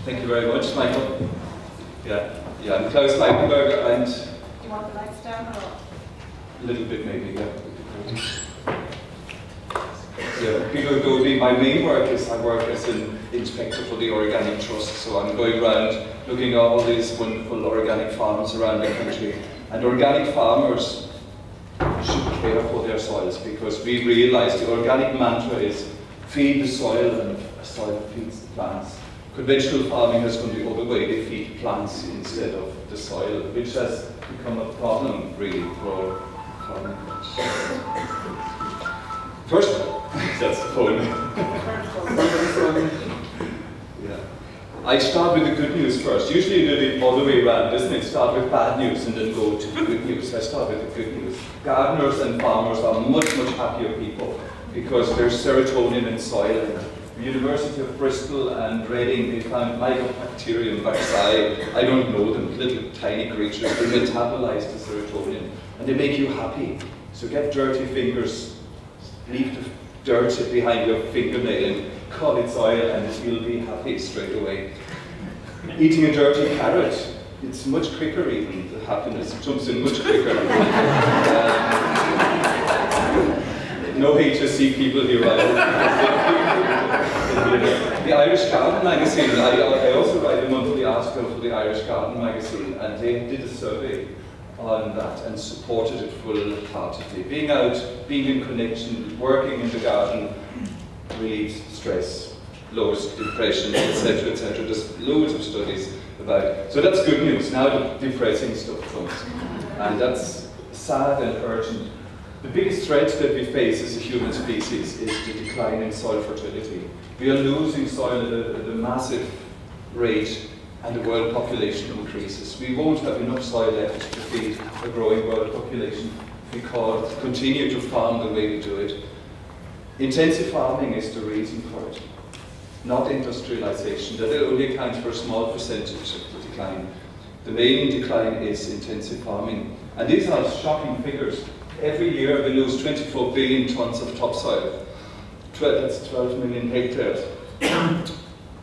Thank you very much, Michael. Yeah, I'm Klaus Laitenberger, and... Do you want the lights down or? A little bit maybe, yeah. Yeah, people go, my main work is I work as an inspector for the Organic Trust, so I'm going around looking at all these wonderful organic farms around the country. And organic farmers should care for their soils, because we realize the organic mantra is feed the soil and the soil feeds the plants. Conventional farming has gone the other way, they feed plants instead of the soil, which has become a problem really for farming. First, that's the phone. Yeah. I start with the good news first. Usually you do the other way around, doesn't it? Start with bad news and then go to the good news. I start with the good news. Gardeners and farmers are much happier people because there's serotonin in soil. The University of Bristol and Reading, they found mycobacterium bacilli. I don't know them, little tiny creatures. They metabolize the serotonin and they make you happy. So get dirty fingers. Leave the dirt behind your fingernail and call it soil and you'll be happy straight away. Eating a dirty carrot, it's much quicker even, the happiness jumps in much quicker. No HSC people here, right? The Irish Garden magazine, I also write a monthly article for the Irish Garden magazine, and they did a survey on that and supported it full-heartedly. Being out, being in connection, working in the garden relieves stress, lowers depression, etc., etc. There's loads of studies about it. So that's good news. Now the depressing stuff comes. And that's sad and urgent. The biggest threat that we face as a human species is the decline in soil fertility. We are losing soil at a massive rate, and the world population increases. We won't have enough soil left to feed a growing world population if we continue to farm the way we do it. Intensive farming is the reason for it, not industrialization. That only accounts for a small percentage of the decline. The main decline is intensive farming. And these are shocking figures. Every year we lose 24 billion tons of topsoil. That's 12 million hectares.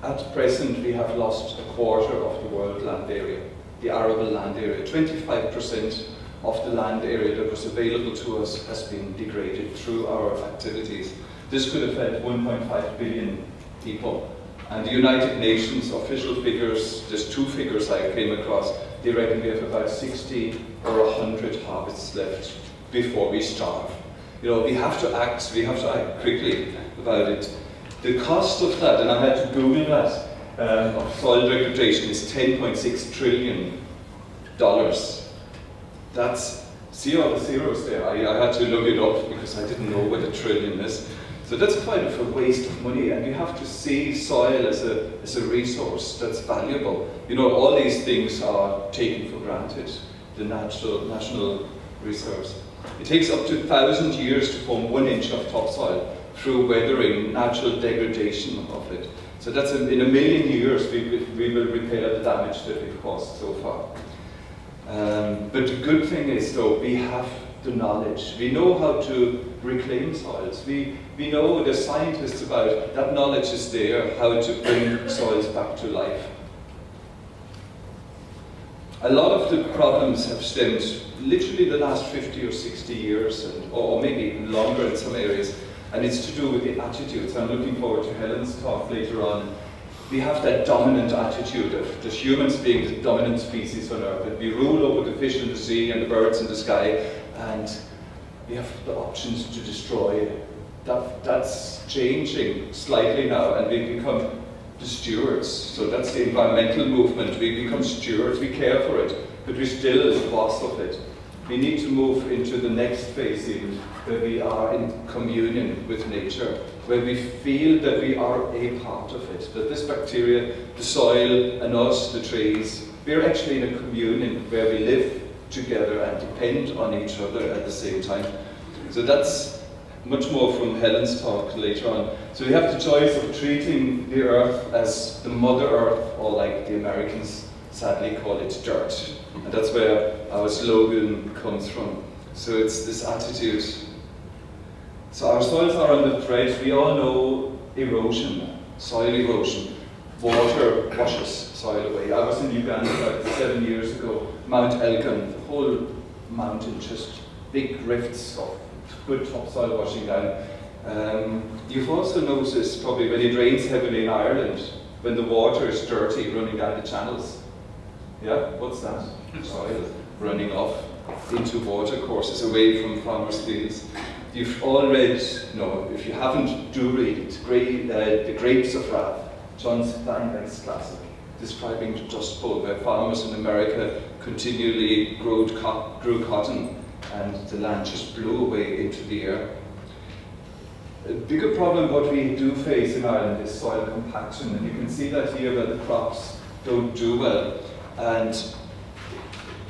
At present, we have lost a quarter of the world land area, the arable land area. 25% of the land area that was available to us has been degraded through our activities. This could affect 1.5 billion people. And the United Nations official figures, there's two figures I came across, they reckon we have about 60 or 100 harvests left before we starve. You know, we have to act quickly about it. The cost of that, and I had to Google that, of soil degradation is $10.6 trillion. That's, see all the zeros there? I had to look it up because I didn't know what a trillion is. So that's kind of a waste of money, and you have to see soil as a resource that's valuable. You know, all these things are taken for granted, the national reserves. It takes up to 1,000 years to form 1 inch of topsoil through weathering, natural degradation of it. So that's in 1 million years we will repair the damage that we've caused so far. But the good thing is though, we have the knowledge. We know how to reclaim soils. We know, the scientists about it, that knowledge is there, how to bring soils back to life. A lot of the problems have stemmed literally the last 50 or 60 years, or maybe even longer in some areas. And it's to do with the attitudes. I'm looking forward to Helen's talk later on. We have that dominant attitude of the humans being the dominant species on Earth. That we rule over the fish in the sea and the birds in the sky, and we have the options to destroy. That's changing slightly now, and we become the stewards. So that's the environmental movement. We become stewards, we care for it, but we're still the boss of it. We need to move into the next phase even, where we are in communion with nature, where we feel that we are a part of it, that this bacteria, the soil, and us, the trees, we're actually in a communion where we live together and depend on each other at the same time. So that's much more from Helen's talk later on. So we have the choice of treating the earth as the Mother Earth, or like the Americans sadly call it, dirt. And that's where our slogan comes from. So it's this attitude. So our soils are under threat. We all know erosion, soil erosion. water washes soil away. I was in Uganda about 7 years ago, Mount Elgon, the whole mountain, just big rifts of good topsoil washing down. You've also noticed probably when it rains heavily in Ireland, when the water is dirty running down the channels. Yeah, what's that? Soil running off into water courses away from farmers' fields. You've all read, no, if you haven't, do read it, The Grapes of Wrath, John Steinbeck's classic, describing the Dust Bowl, where farmers in America continually grew cotton and the land just blew away into the air. A bigger problem what we do face in Ireland is soil compaction, and you can see that here where the crops don't do well. And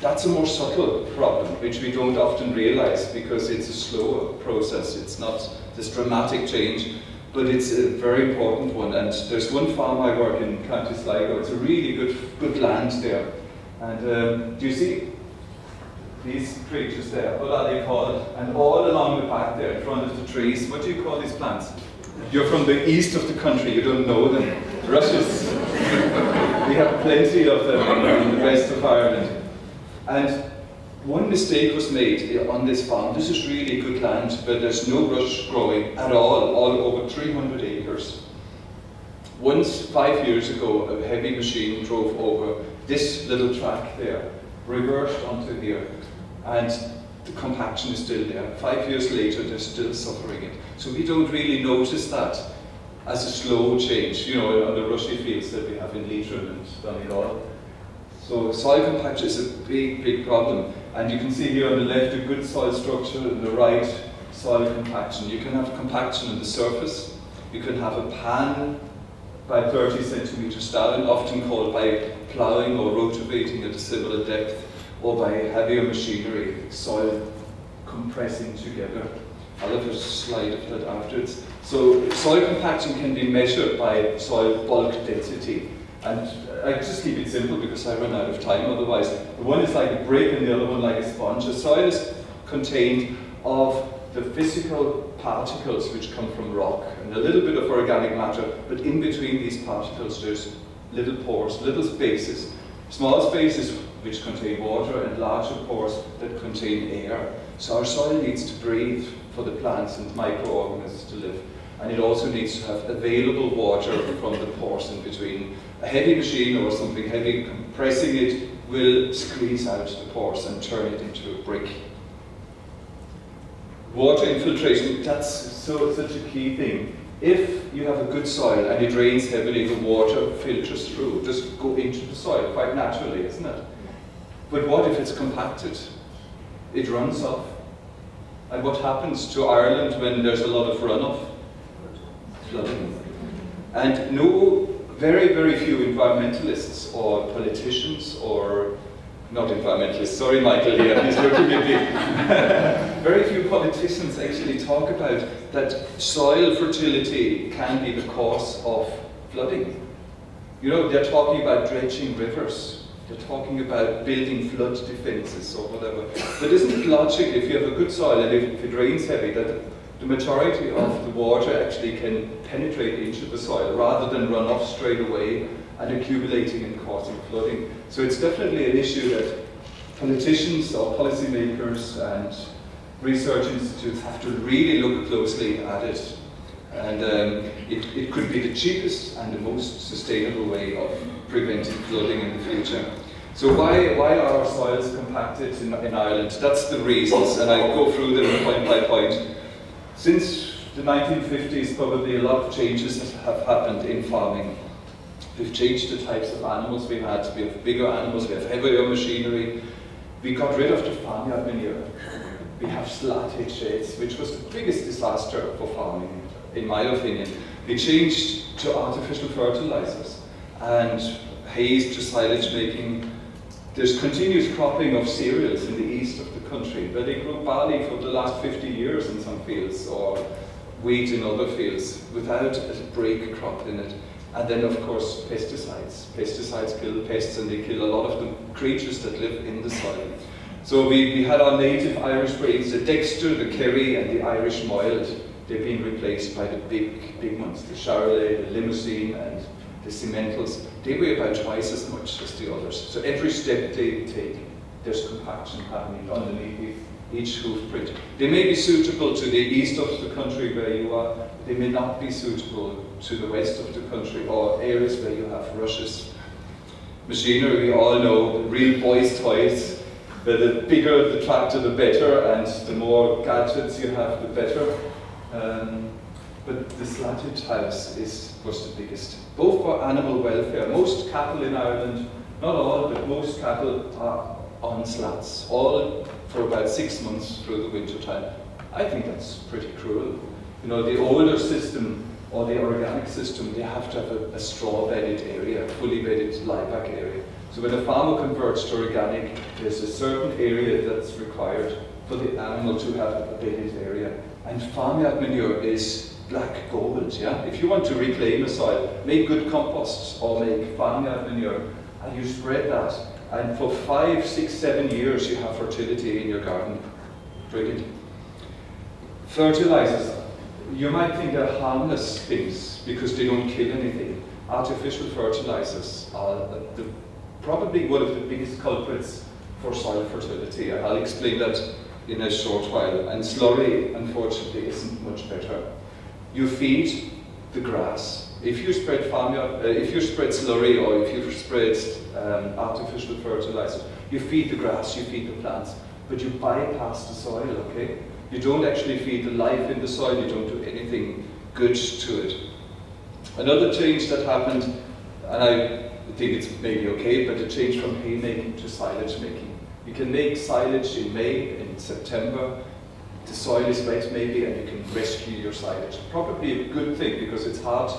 that's a more subtle problem, which we don't often realize because it's a slower process. It's not this dramatic change, but it's a very important one. And there's one farm I work in, County Sligo. It's a really good land there. And do you see these creatures there? What are they called? And all along the back there, in front of the trees, what do you call these plants? You're from the east of the country, you don't know them. Rushes. We have plenty of them in the west of Ireland. And one mistake was made on this farm. This is really good land, but there's no rush growing at all over 300 acres. Once, 5 years ago, a heavy machine drove over this little track there, reversed onto here, and the compaction is still there. 5 years later, they're still suffering it. So we don't really notice that as a slow change, you know, on the rushy fields that we have in Lietrim and Donegal. So soil compaction is a big problem. And you can see here on the left a good soil structure, on the right soil compaction. You can have compaction on the surface. You can have a pan by 30 centimeters down, often called by ploughing or rotavating at a similar depth, or by heavier machinery, soil compressing together. I'll have a slide of that afterwards. So soil compaction can be measured by soil bulk density. And I just keep it simple because I run out of time otherwise. The one is like a brick and the other one like a sponge. The soil is contained of the physical particles which come from rock and a little bit of organic matter, but in between these particles there's little pores, little spaces. Small spaces which contain water and larger pores that contain air. So our soil needs to breathe for the plants and microorganisms to live. And it also needs to have available water from the pores in between. A heavy machine or something heavy compressing it will squeeze out the pores and turn it into a brick. Water infiltration, that's such a key thing. If you have a good soil and it rains heavily, the water filters through, just go into the soil quite naturally, isn't it? But what if it's compacted? It runs off. And what happens to Ireland when there's a lot of runoff? Flooding. And very few environmentalists or politicians or, not environmentalists, sorry Michael here, he's looking at me. Very few politicians actually talk about that soil fertility can be the cause of flooding. You know, they're talking about dredging rivers, they're talking about building flood defenses or whatever. But isn't it logical if you have a good soil and if it rains heavy that the majority of the water actually can penetrate into the soil rather than run off straight away and accumulating and causing flooding. So it's definitely an issue that politicians or policymakers and research institutes have to really look closely at it. And it could be the cheapest and the most sustainable way of preventing flooding in the future. So why are our soils compacted in Ireland? That's the reasons, and I go through them point by point. Since the 1950s, probably a lot of changes have happened in farming. We've changed the types of animals we had. We have bigger animals, we have heavier machinery. We got rid of the farmyard manure. We have slatted sheds, which was the biggest disaster for farming, in my opinion. We changed to artificial fertilizers and hay to silage making. There's continuous cropping of cereals in the east of the country, where they grow barley for the last 50 years in some fields, or wheat in other fields, without a break crop in it. And then, of course, pesticides. Pesticides kill pests, and they kill a lot of the creatures that live in the soil. So we had our native Irish breeds, the Dexter, the Kerry, and the Irish Mild. They've been replaced by the big ones, the Charolais, the Limousin, and the cementals, they weigh about twice as much as the others. So every step they take, there's compaction happening underneath each hoof print. They may be suitable to the east of the country where you are, they may not be suitable to the west of the country or areas where you have rushes. Machinery, we all know, real boys' toys, where the bigger the tractor the better, and the more gadgets you have the better. But the slatted house was the biggest, both for animal welfare. Most cattle in Ireland, not all, but most cattle are on slats, all for about 6 months through the winter time. I think that's pretty cruel. You know, the older system, or the organic system, they have to have a straw-bedded area, a fully bedded lie-back area. So when a farmer converts to organic, there's a certain area that's required for the animal to have a bedded area. And farmyard manure is black gold, yeah? If you want to reclaim a soil, make good composts or make farmyard manure, and you spread that, and for 5, 6, 7 years you have fertility in your garden. Brilliant. Fertilizers. You might think they're harmless things because they don't kill anything. Artificial fertilizers are probably one of the biggest culprits for soil fertility. And I'll explain that in a short while. And slurry, unfortunately, isn't much better. You feed the grass. If you spread if you spread slurry or if you spread artificial fertilizer, you feed the grass, you feed the plants, but you bypass the soil, okay? You don't actually feed the life in the soil, you don't do anything good to it. Another change that happened, and I think it's maybe okay, but a change from haymaking to silage making. You can make silage in May, in September, the soil is wet maybe, and you can rescue your silage. Probably a good thing, because it's hard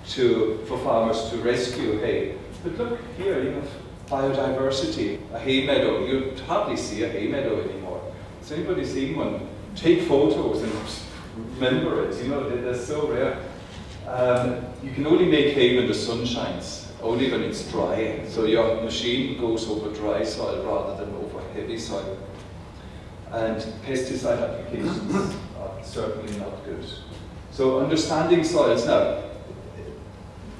for farmers to rescue hay. But look here, you have biodiversity, a hay meadow. You hardly see a hay meadow anymore. Has anybody seen one? Take photos and remember it, you know, they're so rare. You can only make hay when the sun shines, only when it's dry. So your machine goes over dry soil rather than over heavy soil. And pesticide applications are certainly not good. So understanding soils now,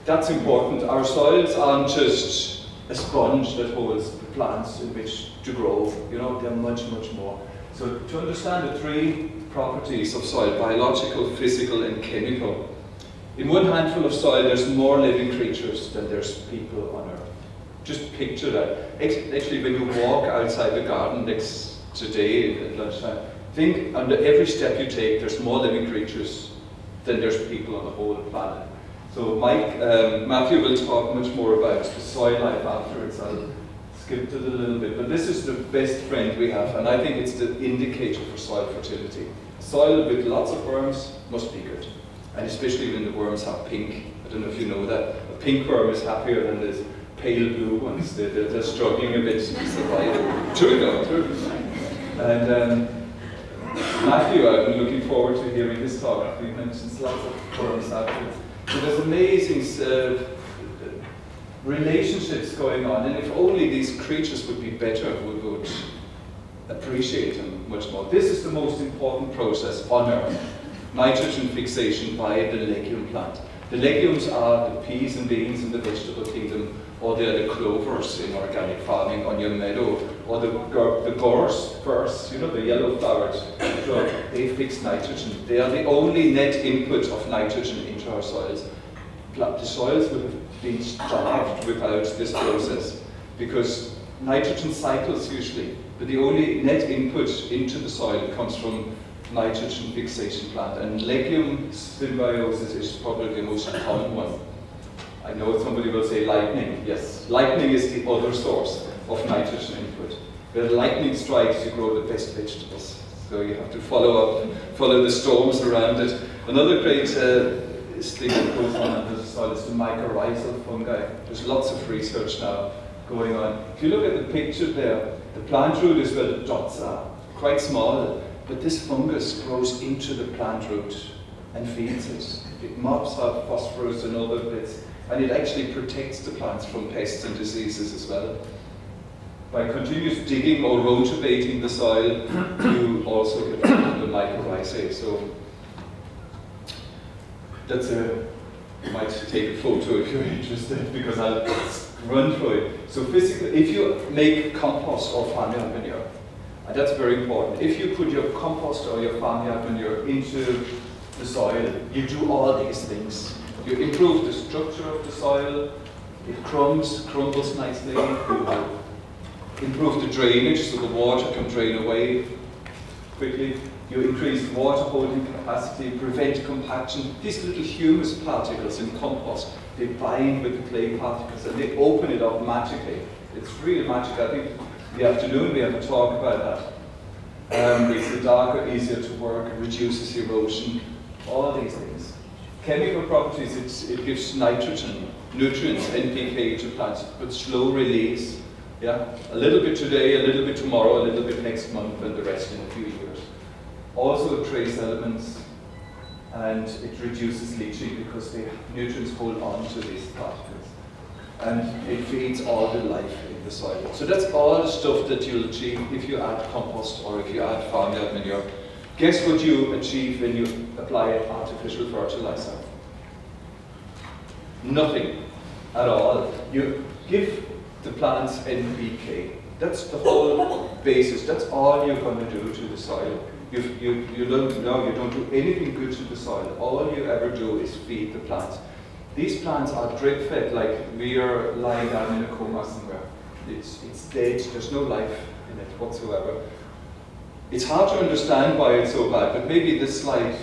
that's important. Our soils aren't just a sponge that holds the plants in which to grow, you know, they're much, much more. So to understand the 3 properties of soil, biological, physical and chemical, in one handful of soil there's more living creatures than there's people on earth. Just picture that. Actually, when you walk outside the garden next today at lunchtime, think under every step you take there's more living creatures than there's people on the whole planet. So Matthew will talk much more about the soil life afterwards. I'll skipped it a little bit, but this is the best friend we have, and I think it's the indicator for soil fertility. Soil with lots of worms must be good, and especially when the worms are pink. I don't know if you know that. A pink worm is happier than the pale blue ones. They're struggling a bit to survive. True enough, true. And Matthew, I've been looking forward to hearing his talk. He mentions lots of worms afterwards. So there's amazing relationships going on, and if only these creatures would be better, we would appreciate them much more. This is the most important process on Earth, nitrogen fixation by the legume plant. The legumes are the peas and beans in the vegetable kingdom, or they're the clovers in organic farming on your meadow, or the gorse firs, you know, the yellow flowered shrub. They fix nitrogen. They are the only net input of nitrogen into our soils. The soils would have been starved without this process, because nitrogen cycles usually, but the only net input into the soil comes from nitrogen fixation plant, and legume symbiosis is probably the most common one. I know somebody will say lightning. Yes, lightning is the other source of nitrogen input. When lightning strikes, you grow the best vegetables. So you have to follow the storms around it. Another great thing that goes on under the soil is the mycorrhizal fungi. There's lots of research now going on. If you look at the picture there, the plant root is where the dots are, quite small, but this fungus grows into the plant root and feeds it. It mops up phosphorus and other bits, and it actually protects the plants from pests and diseases as well. By continuous digging or rotating the soil, you also get rid of the mycorrhizae. So that's a You might take a photo if you're interested, because I'll run through it. So physically, if you make compost or farmyard manure, and that's very important, if you put your compost or your farmyard manure into the soil, you do all these things. You improve the structure of the soil, it crumbles nicely, you improve the drainage so the water can drain away quickly. You increase water holding capacity, prevent compaction. These little humus particles in compost, they bind with the clay particles and they open it up magically. It's really magic. I think in the afternoon we have a talk about that. Makes it darker, easier to work, reduces erosion, all these things. Chemical properties, it gives nitrogen, nutrients, NPK to plants, but slow release. Yeah, a little bit today, a little bit tomorrow, a little bit next month, and the rest in a few years. Also trace elements, and it reduces leaching because the nutrients hold on to these particles. And it feeds all the life in the soil. So that's all the stuff that you'll achieve if you add compost or if you add farmyard manure. Guess what you achieve when you apply artificial fertilizer? Nothing at all. You give the plants NPK. That's the whole basis. That's all you're going to do to the soil. You don't do anything good to the soil. All you ever do is feed the plants. These plants are drip fed, like we are lying down in a coma somewhere. It's dead. There's no life in it whatsoever. It's hard to understand why it's so bad, but maybe this slide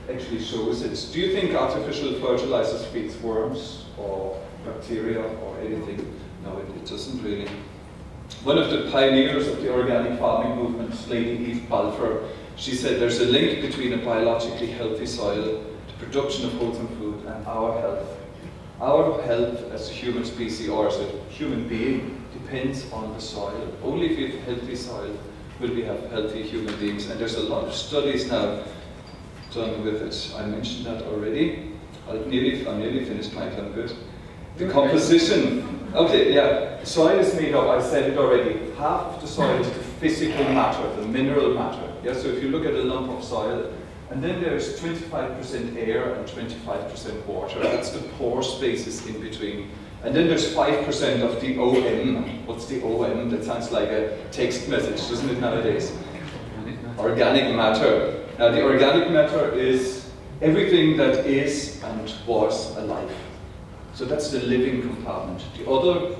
actually shows it. Do you think artificial fertilizers feeds worms or bacteria or anything? No, it doesn't really. One of the pioneers of the organic farming movement, Lady Eve Balfour, she said there's a link between a biologically healthy soil, the production of wholesome food, and our health. Our health as a human species or as a human being depends on the soil. Only if we have healthy soil will we have healthy human beings. And there's a lot of studies now done with it. I mentioned that already. I'm nearly finished, Michael, I'm good. The composition. Okay, yeah. Soil is made up, I said it already. Half of the soil is the physical matter, the mineral matter. Yeah, so if you look at a lump of soil, and then there's 25% air and 25% water. That's the pore spaces in between. And then there's 5% of the OM. What's the OM? That sounds like a text message, doesn't it, nowadays? Organic matter. Now, the organic matter is everything that is and was alive. So that's the living compartment. The other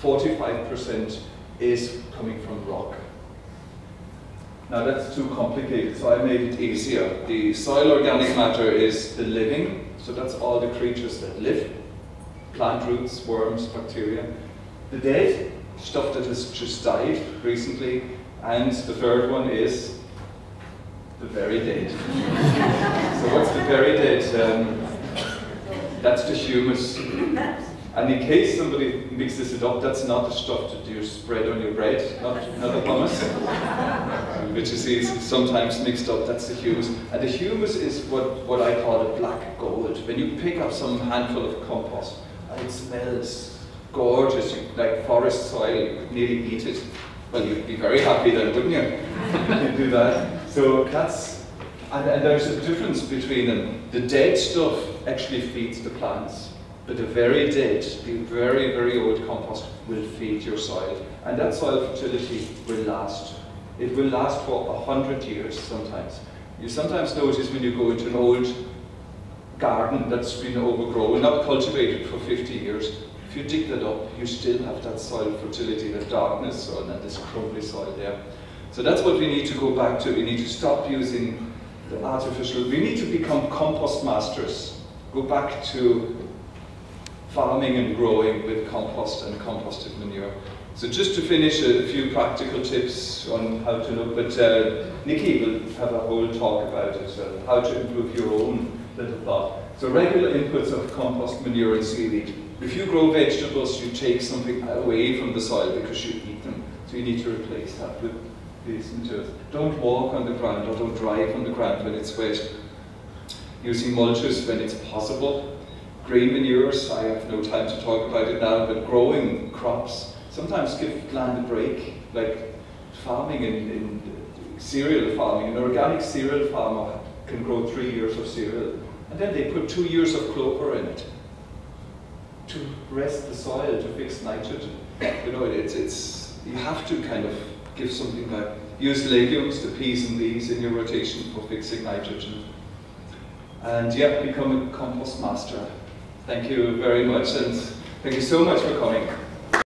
45% is coming from rock. Now that's too complicated, so I made it easier. The soil organic matter is the living, so that's all the creatures that live. Plant roots, worms, bacteria. The dead, stuff that has just died recently. And the third one is the very dead. So what's the very dead? That's the humus. And in case somebody mixes it up, that's not the stuff that you spread on your bread, not the hummus, which you see is sometimes mixed up, that's the humus. And the humus is what I call the black gold. When you pick up some handful of compost, and it smells gorgeous, like forest soil, you could nearly eat it. Well, you'd be very happy then, wouldn't you? You do that. So that's, and there's a difference between them. The dead stuff actually feeds the plants. But the very dead, the very, very old compost will feed your soil. And that soil fertility will last. It will last for 100 years sometimes. You sometimes notice when you go into an old garden that's been overgrown, not cultivated for 50 years, if you dig that up, you still have that soil fertility, that darkness soil and this crumbly soil there. So that's what we need to go back to. We need to stop using the artificial. We need to become compost masters. Go back to farming and growing with compost and composted manure. So just to finish, a few practical tips on how to look, but Nikki will have a whole talk about it, how to improve your own little plot. So regular inputs of compost, manure and seaweed. If you grow vegetables, you take something away from the soil because you eat them. So you need to replace that with these materials. Don't walk on the ground or don't drive on the ground when it's wet. Using mulches when it's possible. Grain manures, I have no time to talk about it now, but growing crops, sometimes give land a break, like farming in cereal farming. An organic cereal farmer can grow 3 years of cereal And then they put 2 years of clover in it to rest the soil, to fix nitrogen. You know, you have to kind of give something back. Use legumes, the peas and beans in your rotation for fixing nitrogen. And yeah, become a compost master. Thank you very much, and thank you so much for coming.